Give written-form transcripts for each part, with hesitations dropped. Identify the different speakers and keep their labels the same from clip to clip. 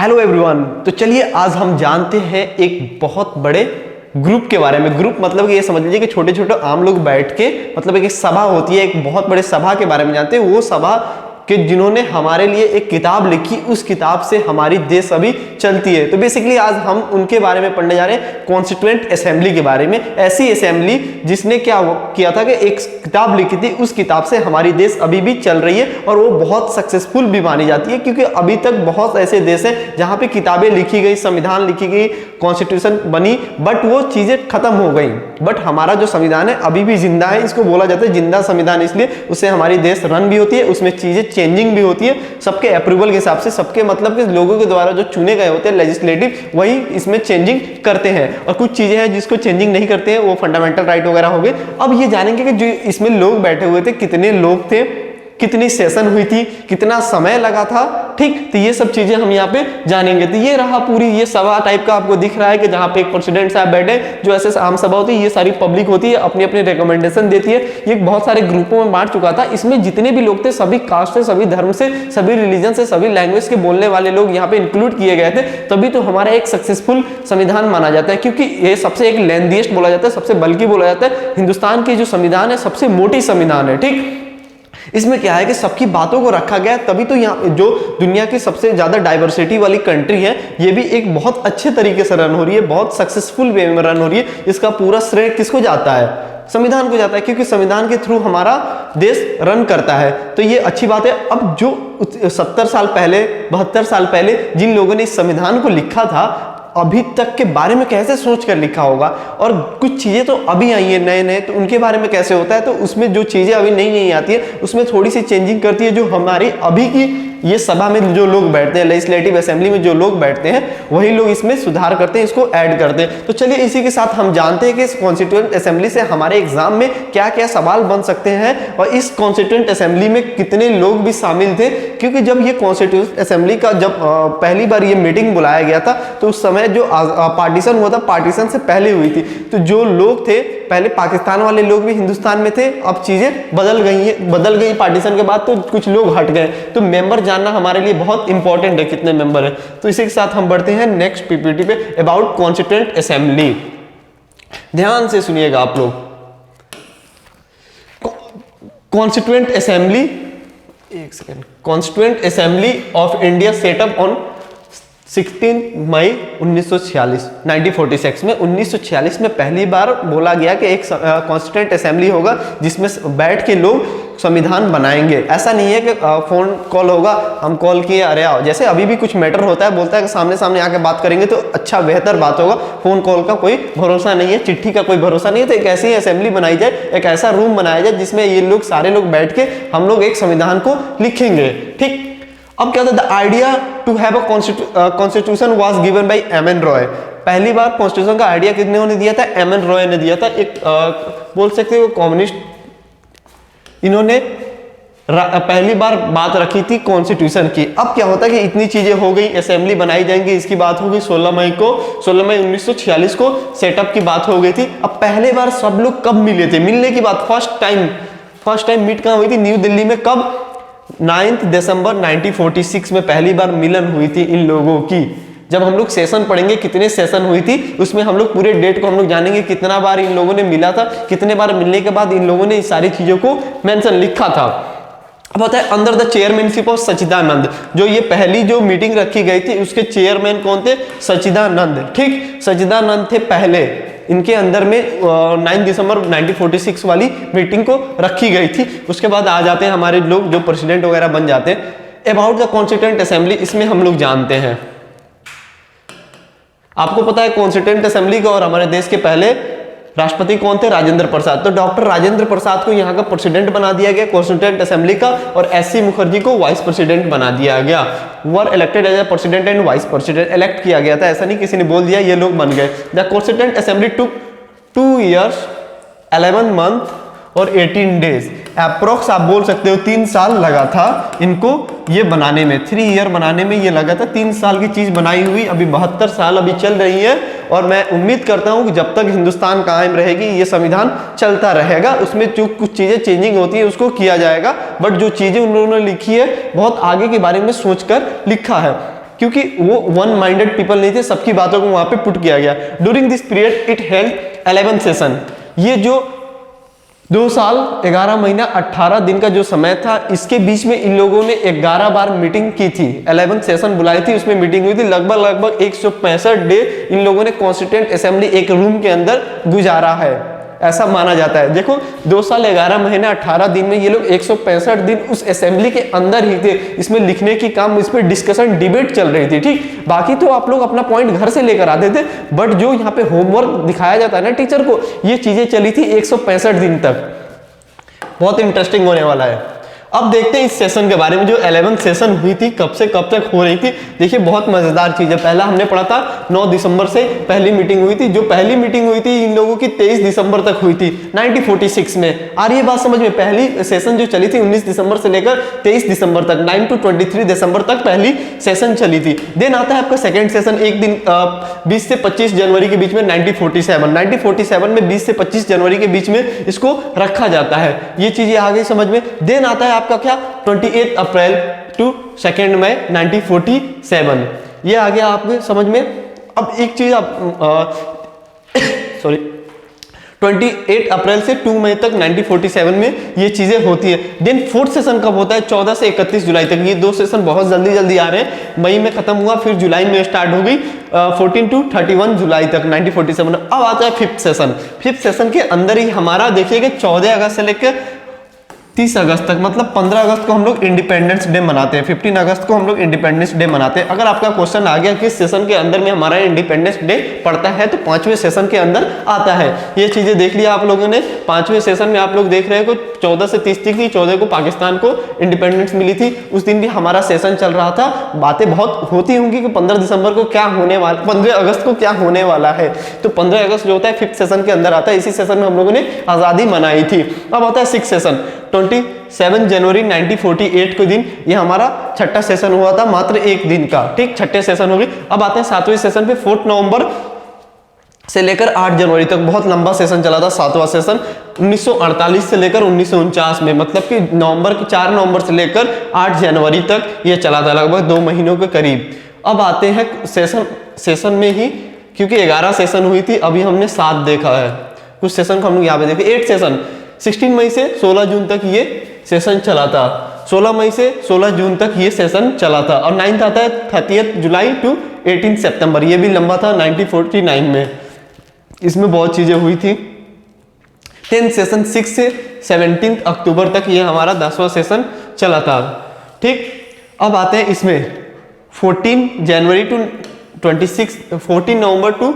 Speaker 1: Hello everyone. तो चलिए आज हम जानते हैं एक बहुत बड़े ग्रुप के बारे में। ग्रुप मतलब कि ये समझ लीजिए कि छोटे छोटे आम लोग बैठ के मतलब एक सभा होती है, एक बहुत बड़े सभा के बारे में जानते हैं। वो सभा कि जिन्होंने हमारे लिए एक किताब लिखी, उस किताब से हमारी देश अभी चलती है। तो बेसिकली आज हम उनके बारे में पढ़ने जा रहे हैं, कॉन्स्टिट्यूएंट असेंबली के बारे में। ऐसी असेंबली जिसने क्या किया था कि एक किताब लिखी थी, उस किताब से हमारी देश अभी भी चल रही है और वो बहुत सक्सेसफुल भी मानी जाती है, क्योंकि अभी तक बहुत ऐसे देश हैं जहां पे किताबें लिखी गई, संविधान लिखी गई, कॉन्स्टिट्यूशन बनी, बट वो चीजें खत्म हो गई। बट हमारा जो संविधान है अभी भी जिंदा है। इसको बोला जाता है जिंदा संविधान, इसलिए उससे हमारी देश रन भी होती है, उसमें चीजें चेंजिंग भी होती है सबके अप्रूवल के हिसाब से। सबके मतलब कि लोगों के द्वारा जो चुने गए होते हैं लेजिस्लेटिव, वही इसमें चेंजिंग करते हैं। और कुछ चीजें हैं जिसको चेंजिंग नहीं करते हैं, वो फंडामेंटल राइट वगैरह हो गए। अब ये जानेंगे कि जो इसमें लोग बैठे हुए थे, कितने लोग थे, कितनी सेशन हुई थी, कितना समय लगा था, ठीक। तो ये सब चीजें हम यहाँ पे जानेंगे। तो ये रहा पूरी ये सभा टाइप का आपको दिख रहा है कि जहाँ पे एक प्रेसिडेंट साहब बैठे, जो ऐसे आम सभा होती है, ये सारी पब्लिक होती है, अपनी अपनी रिकमेंडेशन देती है। ये बहुत सारे ग्रुपों में बांट चुका था। इसमें जितने भी लोग थे सभी कास्ट से, सभी धर्म से, सभी रिलीजन से, सभी लैंग्वेज के बोलने वाले लोग यहाँ पे इंक्लूड किए गए थे। तभी तो हमारा एक सक्सेसफुल संविधान माना जाता है, क्योंकि ये सबसे एक लेंथीएस्ट बोला जाता है, सबसे बल्कि बोला जाता है। हिंदुस्तान की जो संविधान है सबसे मोटी संविधान है, ठीक। इसमें क्या है कि सबकी बातों को रखा गया, तभी तो यहाँ जो दुनिया की सबसे ज्यादा डाइवर्सिटी वाली कंट्री है, ये भी एक बहुत अच्छे तरीके से रन हो रही है, बहुत सक्सेसफुल वे में रन हो रही है। इसका पूरा श्रेय किसको जाता है? संविधान को जाता है, क्योंकि संविधान के थ्रू हमारा देश रन करता है। तो ये अच्छी बात है। अब जो 70 साल पहले, 72 साल पहले जिन लोगों ने इस संविधान को लिखा था, अभी तक के बारे में कैसे सोच कर लिखा होगा। और कुछ चीजें तो अभी आई है नए नए, तो उनके बारे में कैसे होता है, तो उसमें जो चीजें अभी नई नई आती है उसमें थोड़ी सी चेंजिंग करती है। जो हमारी अभी की ये सभा में जो लोग बैठते हैं, लेजिस्लेटिव असेंबली में जो लोग बैठते हैं, वही लोग इसमें सुधार करते हैं, इसको ऐड करते हैं। तो चलिए इसी के साथ हम जानते हैं कि इस कॉन्स्टिट्यूएंट असेंबली से हमारे एग्जाम में क्या क्या सवाल बन सकते हैं और इस कॉन्स्टिट्यूएंट असेंबली में कितने लोग भी शामिल थे। क्योंकि जब ये कॉन्स्टिट्यूएंट असेंबली का जब पहली बार ये मीटिंग बुलाया गया था, तो उस समय जो पार्टीशन हुआ था, पार्टीशन से पहले हुई थी। तो जो लोग थे, पहले पाकिस्तान वाले लोग भी हिंदुस्तान में थे, अब चीजें बदल गई पार्टीशन के बाद, तो कुछ लोग हट गए। तो मेंबर जानना हमारे लिए बहुत इंपॉर्टेंट है, कितने मेंबर है। तो इसी के साथ हम बढ़ते हैं नेक्स्ट पीपीटी पे, अबाउट कॉन्स्टिट्यूएंट असेंबली। ध्यान से सुनिएगा आप लोग। कॉन्स्टिट्यूएंट असेंबली, एक second, constituent assembly of India setup on 16 मई 1946, 1946 में 1946 में पहली बार बोला गया कि एक कॉन्स्टिट्यूएंट असेंबली होगा जिसमें बैठ के लोग संविधान बनाएंगे। ऐसा नहीं है कि फोन कॉल होगा, हम कॉल किए, अरे आओ, जैसे अभी भी कुछ मैटर होता है, बोलता है कि सामने सामने आके बात करेंगे तो अच्छा बेहतर बात होगा। फोन कॉल का कोई भरोसा नहीं है, चिट्ठी का कोई भरोसा नहीं है। तो एक ऐसी असेंबली बनाई जाए, एक ऐसा रूम बनाया जाए जिसमें ये लोग सारे लोग बैठ के हम लोग एक संविधान को लिखेंगे, ठीक। अब क्या होता है, the idea to have a constitution was given by M N. Roy. पहली बार कॉन्स्टिट्यूशन का आइडिया किसने दिया था? एम.एन. रॉय ने दिया था। एक बोल सकते हो कम्युनिस्ट, इन्होंने पहली बार बात रखी थी कॉन्स्टिट्यूशन की। अब क्या होता है कि इतनी चीजें हो गई, असेंबली बनाई जाएंगी, इसकी बात हो गई 16 मई 1946 को सेटअप की बात हो गई थी। अब पहले बार सब लोग कब मिले थे? मिलने की बात फर्स्ट टाइम मीट कहाँ हुई थी? न्यू दिल्ली में। कब? 9 दिसंबर 1946 में पहली बार मिलन हुई थी इन लोगों की। जब हम लोग सेशन पढ़ेंगे कितने सेशन हुई थी, उसमें हम लोग पूरे डेट को हम लोग जानेंगे, कितना बार इन लोगों ने मिला था, कितने बार मिलने के बाद इन लोगों ने इस सारी चीजों को मेंशन लिखा था। अब होता है अंडर द चेयरमैनशिप ऑफ सच्चिदानंद। जो ये पहली जो मीटिंग रखी गई थी उसके चेयरमैन कौन थे? सच्चिदानंद, ठीक। सच्चिदानंद थे पहले। इनके अंदर में 9 दिसंबर 1946 वाली मीटिंग को रखी गई थी। उसके बाद आ जाते हैं हमारे लोग जो प्रेसिडेंट वगैरह बन जाते हैं। अबाउट द कॉन्स्टिट्यूएंट असेंबली, इसमें हम लोग जानते हैं, आपको पता है कॉन्स्टिट्यूएंट असेंबली का और हमारे देश के पहले राष्ट्रपति कौन थे? राजेंद्र प्रसाद। तो डॉक्टर राजेंद्र प्रसाद को यहाँ का प्रेसिडेंट बना दिया गया कॉन्स्टिट्यूएंट असेंबली का, और एस.सी. मुखर्जी को वाइस प्रेसिडेंट बना दिया गया। Were elected as a president and vice president, elect किया गया था, ऐसा नहीं किसी ने बोल दिया, ये लोग बन गए। The constituent assembly took 2 years 11 month और 18 days, अप्रोक्स आप बोल सकते हो 3 साल लगा था इनको ये बनाने में। 3 year बनाने में ये लगा था, 3 साल की चीज बनाई हुई अभी 72 साल अभी चल रही है। और मैं उम्मीद करता हूं कि जब तक हिंदुस्तान कायम रहेगी ये संविधान चलता रहेगा। उसमें जो कुछ चीजें चेंजिंग होती है उसको किया जाएगा, बट जो चीजें उन लोगों ने लिखी है बहुत आगे के बारे में सोचकर लिखा है। क्योंकि वो वन माइंडेड पीपल नहीं थे, सबकी बातों को वहां पे पुट किया गया। During this period it held 11 session. ये जो 2 साल 11 महीना 18 दिन का जो समय था, इसके बीच में इन लोगों ने 11 बार मीटिंग की थी, 11 सेशन बुलाई थी, उसमें मीटिंग हुई थी। लगभग 165 डे इन लोगों ने कॉन्स्टिट्यूएंट असेंबली एक रूम के अंदर गुजारा है, ऐसा माना जाता है। देखो 2 साल 11 महीना 18 दिन में ये लोग 165 दिन उस असेंबली के अंदर ही थे। इसमें लिखने की काम, इस पर डिस्कशन डिबेट चल रही थी, ठीक। बाकी तो आप लोग अपना पॉइंट घर से लेकर आते थे, बट जो यहाँ पे होमवर्क दिखाया जाता है ना टीचर को, ये चीजें चली थी 165 दिन तक। बहुत इंटरेस्टिंग होने वाला है। अब देखते हैं इस सेशन के बारे में, जो 11 सेशन हुई थी, कब से कब तक हो रही थी। देखिए बहुत मजेदार चीज है। पहला हमने पढ़ा था 9 दिसंबर से पहली मीटिंग हुई थी। जो पहली मीटिंग हुई थी इन लोगों की 23 दिसंबर तक हुई थी 1946 में। आ रही है बात समझ में? पहली सेशन जो चली थी 19 दिसंबर से लेकर 23 दिसंबर तक, 9 to 23 दिसंबर तक पहली सेशन चली थी। देन आता है आपका सेकेंड सेशन, एक दिन 20 से 25 जनवरी के बीच में 1947 में 20 से 25 जनवरी के बीच में इसको रखा जाता है। ये चीजें आ गई समझ में। देन आता है आपका क्या, 28 अप्रैल टू 2 मई 1947, ये आ गया आपके समझ में। अब एक चीज आप सॉरी 28 अप्रैल से 2 मई तक 1947 में ये चीजें होती है। देन फोर्थ सेशन कब होता है? 14 से 31 जुलाई तक। ये 2 सेशन बहुत जल्दी आ रहे हैं। मई में खत्म हुआ, फिर जुलाई में स्टार्ट हो गई 14 to 31 जुलाई तक 1947। अब आता है फिफ्थ सेशन। फिफ्थ सेशन के अंदर ही हमारा देखिएगा 14 अगस्त से लेकर 30 अगस्त तक, मतलब 15 अगस्त को हम लोग इंडिपेंडेंस डे मनाते हैं, 15 अगस्त को हम लोग इंडिपेंडेंस डे मनाते हैं। अगर आपका क्वेश्चन आ गया किस सेशन के अंदर में हमारा इंडिपेंडेंस डे पड़ता है, तो 5वें सेशन के अंदर आता है। ये चीजें देख लिया आप लोगों ने। 5वें सेशन में आप लोग देख रहे हो 14 से 30 तक थी, 14 को पाकिस्तान को इंडिपेंडेंस मिली थी, उस दिन भी हमारा सेशन चल रहा था। बातें बहुत होती होंगी कि 15 दिसंबर को क्या होने वाला, 15 अगस्त को क्या होने वाला है। तो 15 अगस्त जो होता है फिफ्थ सेशन के अंदर आता है। इसी सेशन में हम लोगों ने आजादी मनाई थी। अब आता है सिक्स सेशन, 27 जनवरी 1948 के दिन ये हमारा छठा सेशन हुआ था, मात्र एक दिन का, ठीक। छठे सेशन हो गई। अब आते हैं 7वें सेशन पे, 4 नवंबर से लेकर 8 जनवरी तक बहुत लंबा सेशन चला था। 7वां सेशन 1948 से लेकर 1949 में, मतलब कि 4 नवंबर से लेकर 8 जनवरी तक ये चला था, लगभग 2 महीनों के करीब। अब आते हैं सेशन में ही, क्योंकि 11 सेशन हुई थी, अभी हमने 7 देखा है। कुछ सेशन को हम लोग यहाँ पे देखे। 8 सेशन 16 मई से 16 जून तक ये सेशन चला था। 16 मई से 16 जून तक ये सेशन चला था। और 9th आता है 30 जुलाई टू 18 सितंबर, ये भी लंबा था 1949 में। इसमें बहुत चीजें हुई थी। 10th सेशन 6 से 17 अक्टूबर तक ये हमारा 10वां सेशन चला था, ठीक। अब आते हैं इसमें 14 जनवरी टू 26 14 नवंबर टू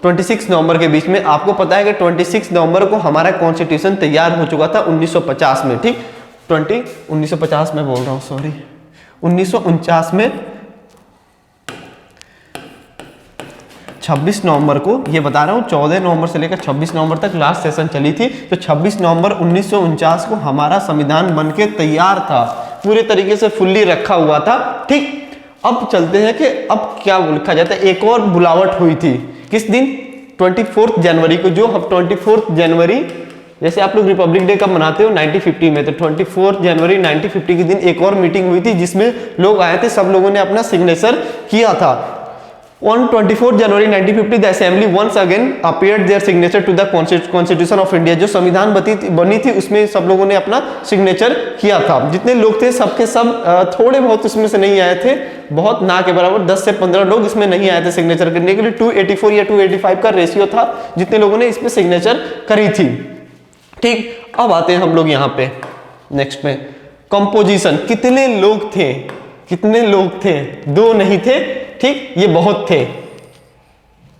Speaker 1: 26 नवंबर के बीच में। आपको पता है कि 26 नवंबर को हमारा कॉन्स्टिट्यूशन तैयार हो चुका था 1950 में, ठीक। 1950 में बोल रहा हूं, सॉरी 1949 में 26 नवंबर को, ये बता रहा हूं 14 नवंबर से लेकर 26 नवंबर तक लास्ट सेशन चली थी। तो 26 नवंबर 1949 को हमारा संविधान बनके तैयार था, पूरे तरीके से फुल्ली रखा हुआ था, ठीक। अब चलते हैं कि अब क्या लिखा जाता है। एक और बुलावट हुई थी, किस दिन? 24 जनवरी को। जो हम 24 जनवरी, जैसे आप लोग रिपब्लिक डे कब मनाते हो 1950 में, तो 24 जनवरी 1950 के दिन एक और मीटिंग हुई थी जिसमें लोग आए थे, सब लोगों ने अपना सिग्नेचर किया था। On 24 January 1950 the assembly once again appeared their signature to the constitution of India. जो संविधान बनी थी उसमें सब लोगों ने अपना सिग्नेचर किया था। जितने लोग थे सबके सब थोड़े बहुत उसमें से नहीं आए थे, बहुत ना के बराबर 10 से 15 लोग इसमें नहीं आए थे सिग्नेचर करने के लिए। 284 या 285 का रेशियो था जितने लोगों ने इसमें सिग्नेचर करी थी, ठीक। अब आते हैं हम लोग यहाँ पे नेक्स्ट में, कंपोजिशन। कितने लोग थे? कितने लोग थे? 2 नहीं थे, ठीक, ये बहुत थे।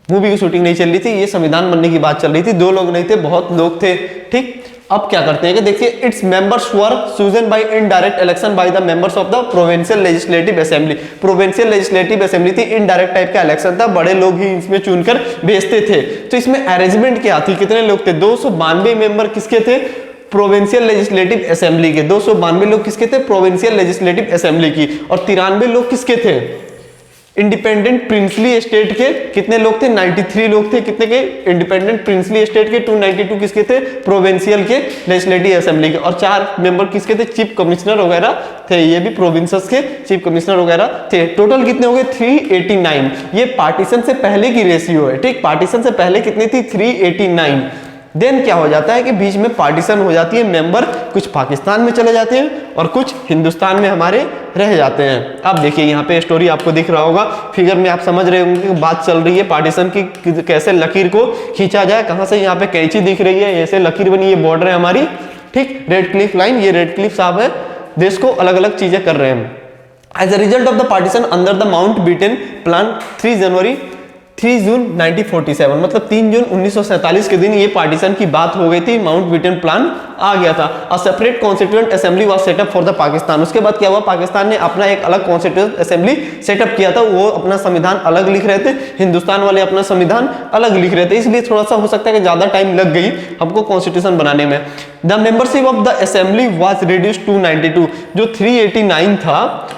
Speaker 1: मूवी की शूटिंग नहीं चल रही थी, ये संविधान बनने की बात चल रही थी। 2 लोग नहीं थे, बहुत लोग थे, ठीक। अब क्या करते हैं कि देखिए, its members were chosen bye indirect election by the members of the provincial legislative assembly. Provincial legislative assembly थी, इनडायरेक्ट टाइप का इलेक्शन था, बड़े लोग ही इसमें चुनकर भेजते थे। तो इसमें अरेंजमेंट क्या थी? कितने लोग थे? 292 मेंबर किसके थे? प्रोविंशियल लेजिस्लेटिव असेंबली के। 292 लोग किसके थे? प्रोविंशियल लेजिस्लेटिव असेंबली की। और 93 लोग किसके थे? इंडिपेंडेंट प्रिंसली स्टेट के कितने लोग थे? 93 लोग थे। कितने के? इंडिपेंडेंट प्रिंसली स्टेट के 292 किसके थे? प्रोविंशियल के लेजिस्लेटिव असेंबली के। और 4 मेंबर किसके थे? चीफ कमिश्नर वगैरह थे, ये भी प्रोविंसेस के चीफ कमिश्नर वगैरह थे। टोटल कितने हो गए? 389। ये पार्टीशन से पहले की रेशियो है, ठीक। पार्टीशन से पहले कितनी थी? 389। देन क्या हो जाता है कि बीच में पार्टीशन हो जाती है, मेंबर कुछ पाकिस्तान में चले जाते हैं और कुछ हिंदुस्तान में हमारे रह जाते हैं। अब देखिए यहाँ पे स्टोरी आपको दिख रहा होगा, फिगर में आप समझ रहे होंगे कि बात चल रही है पार्टीशन की, कैसे लकीर को खींचा जाए, कहां से। यहाँ पे कैंची दिख रही है, ऐसे लकीर बनी, ये बॉर्डर है हमारी, ठीक। रेड क्लिफ लाइन, ये रेड क्लिफ साहब है, देश को अलग अलग चीजें कर रहे हैं। As a result of the partition under the Mountbatten plan 3 June 1947, मतलब 3 जून 1947 के दिन ये पार्टीशन की बात हो गई थी, माउंटबेटन प्लान आ गया था। A separate constituent assembly was setup for the Pakistan. उसके बाद क्या हुआ? पाकिस्तान ने अपना एक अलग कॉन्स्टिट्यूएंट असेंबली सेटअप किया था। वो अपना संविधान अलग लिख रहे थे, हिंदुस्तान वाले अपना संविधान अलग लिख रहे थे, इसलिए थोड़ा सा हो सकता है कि ज्यादा टाइम लग गई हमको कॉन्स्टिट्यूशन बनाने में। The membership of the assembly was reduced to 92। जो 389 था,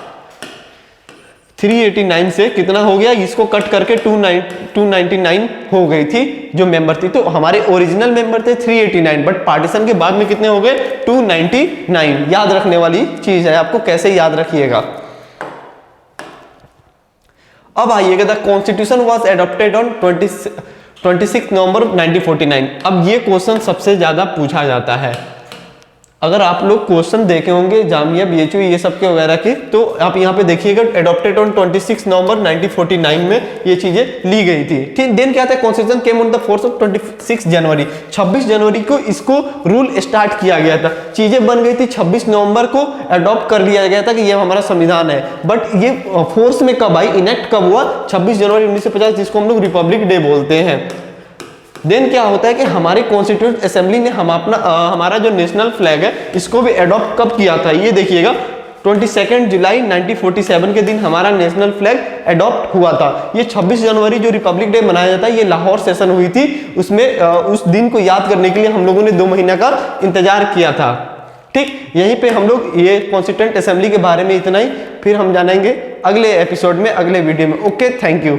Speaker 1: 389 से कितना हो गया? इसको कट करके 299 हो गई थी जो मेंबर थी। तो हमारे ओरिजिनल मेंबर थे 389, बट पार्टीशन के बाद में कितने हो गए? 299। याद रखने वाली चीज है, आपको कैसे याद रखिएगा। अब आइएगा, the constitution was adopted on 26 नवंबर 1949। अब ये क्वेश्चन सबसे ज्यादा पूछा जाता है। अगर आप लोग क्वेश्चन देखे होंगे जामिया, बीएचयू, ये सब के वगैरह के, तो आप यहाँ पे देखिएगा एडॉप्टेड ऑन 26 नवंबर 1949 में ये चीजें ली गई थी, ठीक। देन क्या था? Constitution came on the force of 26 जनवरी। 26 जनवरी को इसको रूल स्टार्ट किया गया था, चीजें बन गई थी। 26 नवंबर को अडॉप्ट कर लिया गया था कि ये हमारा संविधान है, बट ये फोर्स में कब आई, इनेक्ट कब हुआ? 26 जनवरी 1950, जिसको हम लोग रिपब्लिक डे बोलते हैं। देन क्या होता है कि हमारे कॉन्स्टिट्यूएंट असेंबली ने हमारा जो नेशनल फ्लैग है इसको भी एडॉप्ट कब किया था? ये देखिएगा, 22 जुलाई 1947 के दिन हमारा नेशनल फ्लैग एडॉप्ट हुआ था। ये 26 जनवरी जो रिपब्लिक डे मनाया जाता है, ये लाहौर सेशन हुई थी, उसमें उस दिन को याद करने के लिए हम लोगों ने 2 महीने का इंतजार किया था, ठीक। यहीं पे हम लोग ये कॉन्स्टिट्यूएंट असेंबली के बारे में इतना ही, फिर हम जानेंगे अगले एपिसोड में, अगले वीडियो में। Okay, thank you.